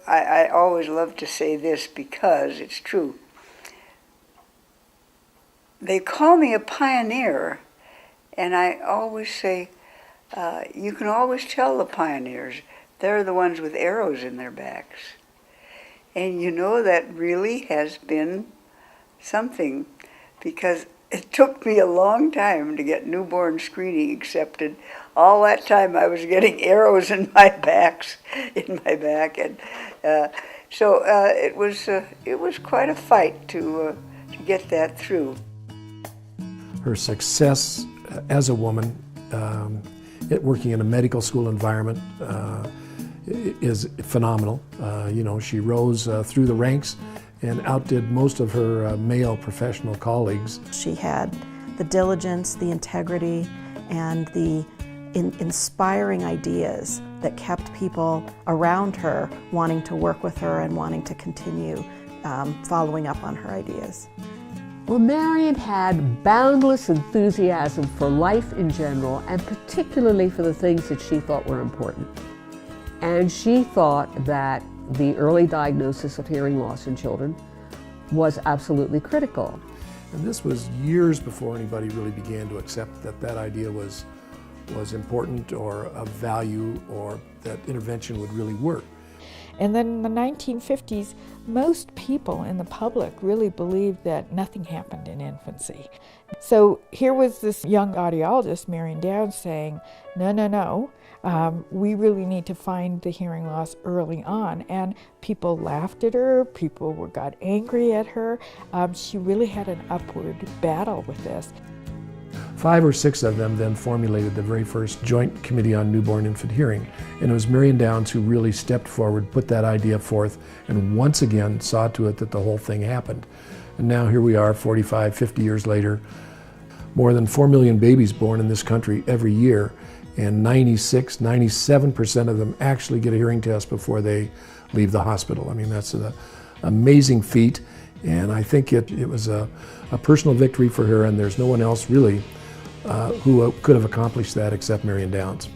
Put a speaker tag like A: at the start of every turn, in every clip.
A: I always love to say this because it's true. They call me a pioneer, and I always say, you can always tell the pioneers. They're the ones with arrows in their backs. And you know that really has been something, because it took me a long time to get newborn screening accepted. All that time I was getting arrows in my back, and so it was quite a fight to get that through.
B: Her success as a woman, working in a medical school environment, is phenomenal. She rose through the ranks and outdid most of her male professional colleagues.
C: She had the diligence, the integrity, and the inspiring ideas that kept people around her wanting to work with her and wanting to continue following up on her ideas.
D: Well, Marion had boundless enthusiasm for life in general, and particularly for the things that she thought were important. And she thought that the early diagnosis of hearing loss in children was absolutely critical.
B: And this was years before anybody really began to accept that that idea was important or of value, or that intervention would really work.
E: And then in the 1950s, most people in the public really believed that nothing happened in infancy. So here was this young audiologist, Marion Downs, saying, no, we really need to find the hearing loss early on. And people laughed at her, people got angry at her. She really had an upward battle with this.
B: 5 or 6 of them then formulated the very first Joint Committee on Newborn Infant Hearing. And it was Marion Downs who really stepped forward, put that idea forth, and once again saw to it that the whole thing happened. And now here we are, 45, 50 years later, more than 4 million babies born in this country every year, and 96, 97% of them actually get a hearing test before they leave the hospital. I mean, that's an amazing feat, and I think it was a personal victory for her, and there's no one else really who could have accomplished that except Marion Downs.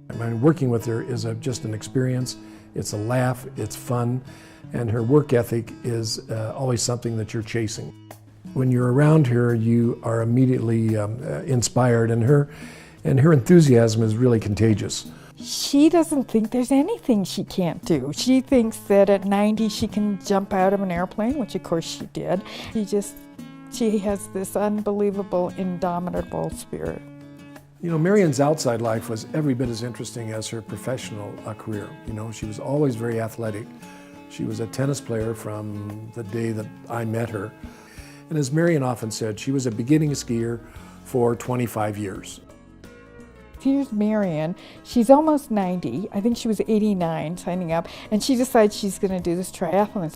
B: I mean, working with her is just an experience. It's a laugh, it's fun, and her work ethic is always something that you're chasing. When you're around her, you are immediately inspired, and her enthusiasm is really contagious.
E: She doesn't think there's anything she can't do. She thinks that at 90 she can jump out of an airplane, which of course she did. She has this unbelievable, indomitable spirit.
B: You know, Marion's outside life was every bit as interesting as her professional career. You know, she was always very athletic. She was a tennis player from the day that I met her. And as Marion often said, she was a beginning skier for 25 years.
E: Here's Marion. She's almost 90. I think she was 89 signing up, and she decides she's going to do this triathlon.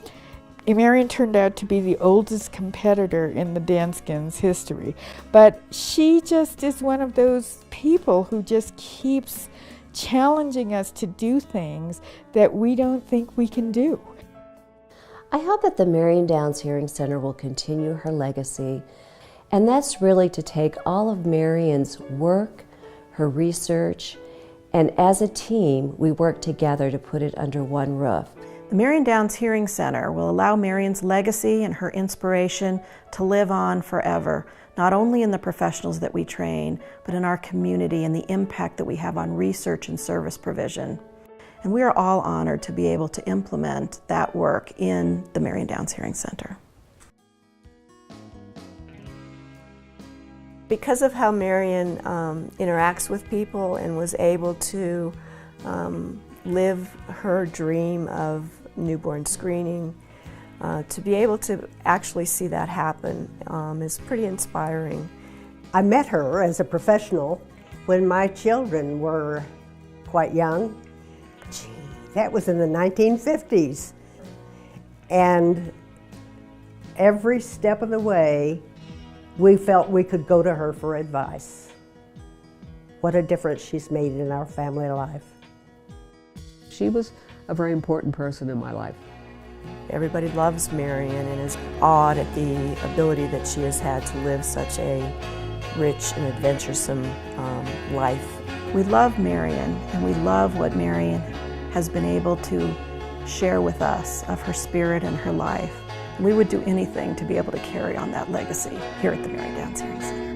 E: And Marion turned out to be the oldest competitor in the Danskins' history. But she just is one of those people who just keeps challenging us to do things that we don't think we can do.
F: I hope that the Marion Downs Hearing Center will continue her legacy, and that's really to take all of Marion's work, her research, and as a team, we work together to put it under one roof.
C: The Marion Downs Hearing Center will allow Marion's legacy and her inspiration to live on forever, not only in the professionals that we train, but in our community and the impact that we have on research and service provision. And we are all honored to be able to implement that work in the Marion Downs Hearing Center.
G: Because of how Marion interacts with people and was able to live her dream of newborn screening, to be able to actually see that happen is pretty inspiring.
H: I met her as a professional when my children were quite young. Gee, that was in the 1950s. And every step of the way, we felt we could go to her for advice. What a difference she's made in our family life.
D: She was a very important person in my life.
G: Everybody loves Marion and is awed at the ability that she has had to live such a rich and adventuresome life.
C: We love Marion, and we love what Marion has been able to share with us of her spirit and her life. We would do anything to be able to carry on that legacy here at the Marion Downs Hearing Center.